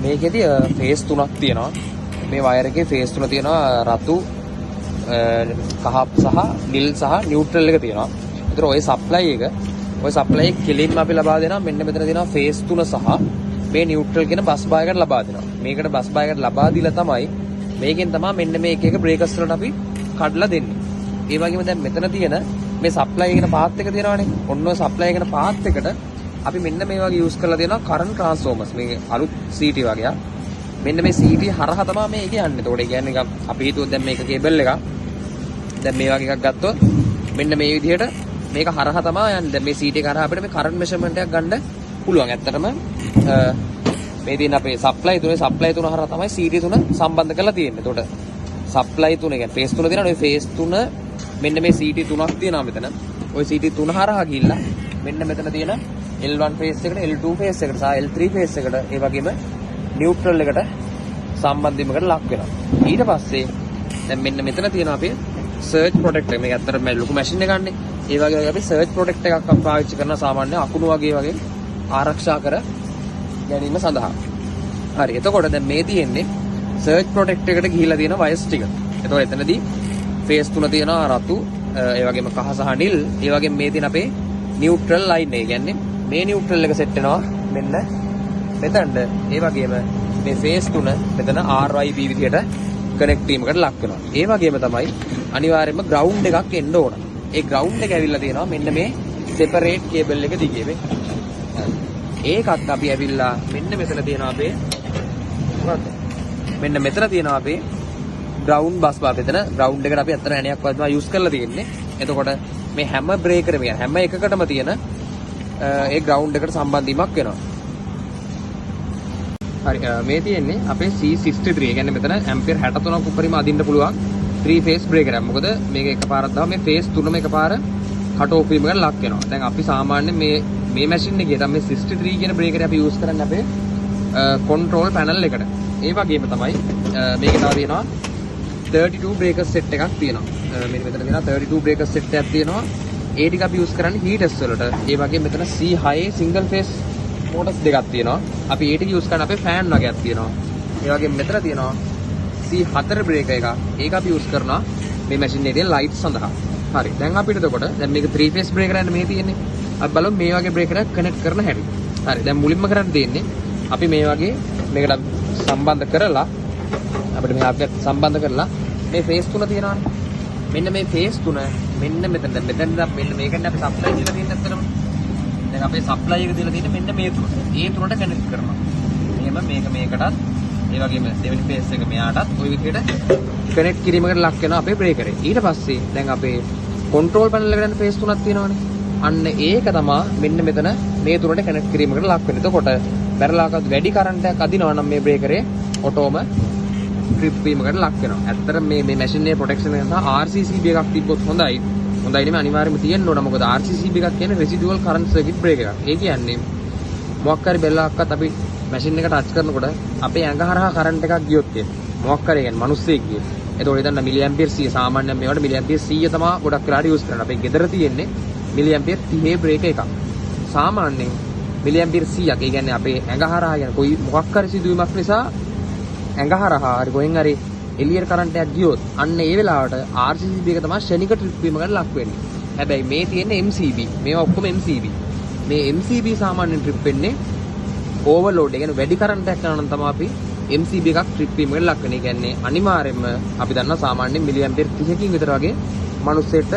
මේකෙදි ෆේස් තුනක් තියෙනවා. මේ වයර් එකේ ෆේස් තුන තියෙනවා. රතු, කහ සහ නිල් සහ නියුට්‍රල් එක තියෙනවා. ඒතර ඔය සප්ලයි එක කෙලින්ම අපි ලබා දෙනවා. මෙන්න මෙතන තියෙනවා ෆේස් තුන සහ මේ නියුට්‍රල් කියන බස් බාර් එකට ලබා දෙනවා. මේකට බස් බාර් එකට ලබා දීලා තමයි මේකෙන් තමයි මෙන්න මේ එක බ්‍රේකර්ස් වලට අපි කඩලා දෙන්නේ. ඒ වගේම දැන් මෙතන තියෙන මේ සප්ලයි එකන පාත් එක තියෙනවානේ. ඔන්න ඔය සප්ලයි එකන පාත් එකට අපි මෙන්න මේ වගේ යූස් කරලා දෙනවා කරන්ට් ට්‍රාන්ස්ෆෝමර්ස්. මේ අලුත් CT වගේ. මෙන්න මේ CT හරහා තමයි මේක යන්නේ. ඒතකොට ඒ කියන්නේ අපි හිතුවොත් දැන් මේක කේබල් එකක්. දැන් මේ වගේ එකක් ගත්තොත් මෙන්න මේ විදිහට මේක හරහා තමයි යන්නේ. දැන් මේ CT එක හරහා අපිට මේ කරන්ට් මෙෂර්මන්ට් එකක් ගන්න පුළුවන්. ඇත්තටම මේ තියෙන අපේ සප්ලයි තුන හරහා තමයි CT තුන සම්බන්ධ කරලා තියෙන්නේ. ඒතකොට සප්ලයි තුන කියන්නේ ෆේස් තුන තියෙනවා. ওই ෆේස් තුන මෙන්න මේ CT තුනක් තියෙනවා මෙතන. ওই CT තුන හරහා ගිහිල්ලා මෙන්න මෙතන තියෙන L1 ෆේස් එකට, L2 ෆේස් එකට සහ L3 ෆේස් එකට ඒ වගේම නියුට්‍රල් එකට සම්බන්ධ වීමකට ලක් වෙනවා. ඊට පස්සේ දැන් මෙන්න මෙතන තියෙන අපේ සර්ච් ප්‍රොටෙක්ටර්. මේක ඇත්තටම ලොකු මැෂින් එකක් ගන්න. ඒ වගේ අපි සර්ච් ප්‍රොටෙක්ටර් එකක් අපි පාවිච්චි කරන සාමාන්‍ය අකුණු වගේ ආරක්ෂා කර ගැනීම සඳහා. හරි. එතකොට දැන් මේ තියෙන්නේ සර්ච් ප්‍රොටෙක්ටර් එකට ගිහිලා තියෙන වයර්ස් ටික. එතකොට එතනදී ෆේස් තුන තියෙනවා රතු, ඒ වගේම කහ සහ නිල්. ඒ වගේම මේ තියෙන අපේ නියුට්‍රල් ලයින් එක. කියන්නේ මේ නියුට්‍රල් එක සෙට් වෙනවා මෙන්න මෙතනට. ඒ වගේම මේ ෆේස් තුන මෙතන RYB විදියට කනෙක්ට් වීමකට ලක් වෙනවා. ඒ වගේම තමයි අනිවාර්යයෙන්ම ග්‍රවුන්ඩ් එකක් එන්න ඕන. ඒ ග්‍රවුන්ඩ් එක ඇවිල්ලා තියෙනවා මෙන්න මේ සෙපරේට් කේබල් එක දිගේ මේ. ඒකත් අපි ඇවිල්ලා මෙන්න මෙතන තියෙනවා අපේ මොකක්ද? මෙන්න මෙතන තියෙනවා අපේ ග්‍රවුන්ඩ් බස් බාර්. මෙතන ග්‍රවුන්ඩ් එකට අපි අතන ඇණයක් වගේ යූස් කරලා තියෙන්නේ. එතකොට මේ හැම බ්‍රේකරෙම හැම එකකටම තියෙන ඒ ග්‍රවුන්ඩ් එකට සම්බන්ධ වීමක් වෙනවා. හරි. මේ තියෙන්නේ අපේ C63. ඒ කියන්නේ මෙතන ඇම්පියර් 63ක් උඩරිම අදින්න පුළුවන් 3 ෆේස් බ්‍රේකර් එකක්. මොකද මේක එකපාරක් දාම මේ ෆේස් තුනම එකපාර කට් ඔෆ් වීමකට ලක් වෙනවා. දැන් අපි සාමාන්‍යයෙන් මේ මැෂින් එකේ තමයි 63 කියන බ්‍රේකර් අපි යූස් කරන්නේ අපේ කන්ට්‍රෝල් පැනල් එකට. ඒ වගේම තමයි මේකේ තව තියෙනවා 32 බ්‍රේකර් සෙට් එකක් තියෙනවා. මෙන්න මෙතන තියෙනවා 32 බ්‍රේකර් සෙට් එකක් තියෙනවා. ඒ ටික අපි යූස් කරන්නේ හීටර්ස් වලට. ඒ වගේම මෙතන C6 සිංගල් ෆේස් මෝටර්ස් දෙකක් තියෙනවා. අපි ඒ ටික යූස් කරන අපේ ෆෑන් වගේක් තියෙනවා. ඒ වගේම මෙතන තියෙනවා C4 බ්‍රේකර් එකක්. ඒක අපි යූස් කරනවා මේ මැෂින් එකේ තියෙන ලයිට් සඳහා. හරි. දැන් අපිට එතකොට දැන් මේක 3 ෆේස් බ්‍රේකර් එකක් මේ තියෙන්නේ. අපි බලමු මේ වගේ බ්‍රේකර් එකක් කනෙක්ට් කරන හැටි. හරි. දැන් මුලින්ම කරන්න තියෙන්නේ අපි මේ වගේ මේකට සම්බන්ධ කරලා අපිට මේ සම්බන්ධ කරලා මේ ෆේස් තුන තියෙනවානේ. මෙන්න මේ ෆේස් තුන මෙන්න මෙතන මෙන්න මේකෙන් අපි සප්ලයි දීලා තියෙන ඇත්තටම. දැන් අපේ සප්ලයි එක දීලා තියෙන්නේ මෙන්න මේ තුන. ඒ තුනට කනෙක්ට් කරනවා. එහෙම මේක මේකටත් ඒ වගේම දෙවෙනි ෆේස් එක මෙයාටත් ওই විදිහට කනෙක්ට් කිරීමකට ලක් වෙනවා අපේ බ්‍රේකර් එක. ඊට පස්සේ දැන් අපේ කන්ට්‍රෝල් පැනල් එකට යන ෆේස් තුනක් තියෙනවානේ. අන්න ඒක තමයි මෙන්න මෙතන මේ තුනට කනෙක්ට් කිරීමකට ලක් වෙන්නේ. එතකොට බැරලාකත් වැඩි කරන්ට් එකක් අදිනවා නම් මේ බ්‍රේකරේ ඔටෝම ට්‍රිප් වීමකට ලක් වෙනවා. ඇත්තට මේ මැෂින් එකේ ප්‍රොටෙක්ෂන් එක සහ RCCB එකක් තිබ්බොත් හොඳයි. හොඳයි නෙමෙයි අනිවාර්යයෙන්ම තියෙන්න ඕන. මොකද RCCB එකක් කියන්නේ රෙසිඩුවල් කරන්ට් සර්කිට් බ්‍රේකර් එකක්. ඒ කියන්නේ මොකක් හරි බැලලාක්වත් අපි මැෂින් එක ටච් කරනකොට අපේ ඇඟ හරහා කරන්ට් එකක් ගියොත් මොකක් හරි කියන්නේ මිනිස්සෙක් ගියේ. එතකොට හිතන්න මිලි ඇම්පියර් 100 සාමාන්‍යයෙන් මේවට මිලි ඇම්පියර් 100 තමයි ගොඩක් වෙලාට යූස් කරන්නේ. අපේ ගෙදර තියෙන්නේ මිලි ඇම්පියර් 30 බ්‍රේකර් එකක්. සාමාන්‍යයෙන් මිලි ඇම්පියර් 100ක්. ඒ කියන්නේ අපේ ඇඟ හරහා කියන කොයි මොකක් හරි සිදුවීමක් නිසා ඇඟ හරහා හරි කොහෙන් හරි එළියට කරන්ට් එකක් ගියොත් අන්න ඒ වෙලාවට RCCB එක තමයි ෂණික ට්‍රිප් වීමකට ලක් වෙන්නේ. හැබැයි මේ තියෙන්නේ MCB. මේවා ඔක්කොම MCB. මේ MCB සාමාන්‍යයෙන් ට්‍රිප් වෙන්නේ ඕවර්ලෝඩ්. ඒ කියන්නේ වැඩි කරන්ට් එකක් යනවා නම් තමයි අපි MCB එකක් ට්‍රිප් වීමකට ලක් වෙන්නේ. ඒ කියන්නේ අනිවාර්යයෙන්ම අපි දන්නවා සාමාන්‍යයෙන් මිලි ඇම්පියර් 30කින් විතර වගේ මිනිස්සෙට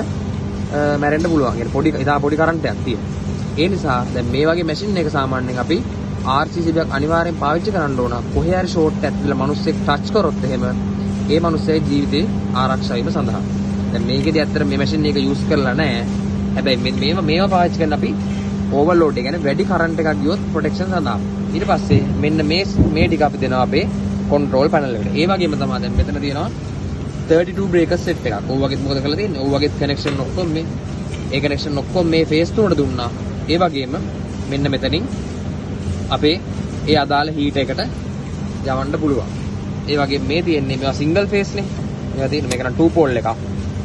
මැරෙන්න පුළුවන්. يعني පොඩි ඉතා පොඩි කරන්ට් එකක් තියෙනවා. ඒ නිසා දැන් මේ වගේ මැෂින් එක සාමාන්‍යයෙන් අපි RCCB එකක් අනිවාර්යෙන් පාවිච්චි කරන්න ඕන. කොහේ හරි ෂෝට් එකක් තියලා මිනිස්සෙක් ටච් කරොත් එහෙම ඒ මිනිස්සගේ ජීවිතේ ආරක්ෂා වීම සඳහා. දැන් මේකේදී ඇත්තට මේ මැෂින් එක යූස් කරලා නැහැ. හැබැයි මේවා පාවිච්චි කරන අපි ඕවර්ලෝඩ් එක කියන්නේ වැඩි කරන්ට් එකක් ගියොත් ප්‍රොටෙක්ෂන් සඳහා. ඊට පස්සේ මෙන්න මේ ටික අපි දෙනවා අපේ කන්ට්‍රෝල් පැනල් එකට. ඒ වගේම තමයි දැන් මෙතන තියෙනවා 32 බ්‍රේකර් සෙට් එකක්. ඔය වගේ මොකද කරලා තියෙන්නේ? ඔය වගේ කනෙක්ෂන් ඔක්කොම ඒ කනෙක්ෂන් ඔක්කොම මේ ෆේස් තුනට දුන්නා. ඒ වගේම මෙන්න මෙතනින් අපේ ඒ අදාළ හීටර් එකට යවන්න පුළුවන්. ඒ වගේ මේ තියෙන්නේ මේවා සිංගල් ෆේස් නේ. මේවා තියෙන්නේ මේක නම් 2 පෝල් එකක්.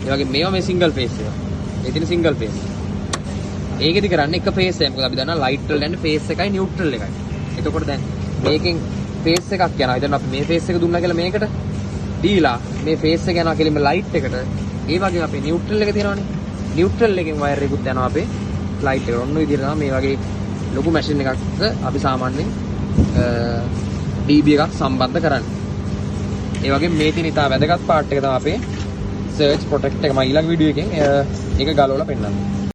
ඒ වගේ මේවා මේ සිංගල් ෆේස් එක. ඒ තියෙන සිංගල් ෆේස්. ඒකෙදි කරන්නේ එක ෆේස් එකයි. මොකද අපි දන්නවා ලයිට් වල යන්නේ ෆේස් එකයි නියුට්‍රල් එකයි. එතකොට දැන් මේකෙන් ෆේස් එකක් යනවා. හිතන්න අපි මේ ෆේස් එක දුන්නා කියලා මේකට දීලා මේ ෆේස් එක යනවා කියලා ලයිට් එකට. ඒ වගේම අපේ නියුට්‍රල් එක තියෙනවානේ. නියුට්‍රල් එකෙන් වයර් එකකුත් යනවා අපේ ලයිට් එකට. ඔන්න ඔය විදිහට තමයි මේ වගේ ලොකු මැෂින් එකකට අපි සාමාන්‍යයෙන් DB එකක් සම්බන්ධ කරන්නේ. ඒ වගේම මේ තියෙන ඉතා වැදගත් පාර්ට් එක තමයි අපේ සර්ච් ප්‍රොටෙක්ට් එක. මම ඊළඟ වීඩියෝ එකෙන් ඒක ගලවලා පෙන්නන්නම්.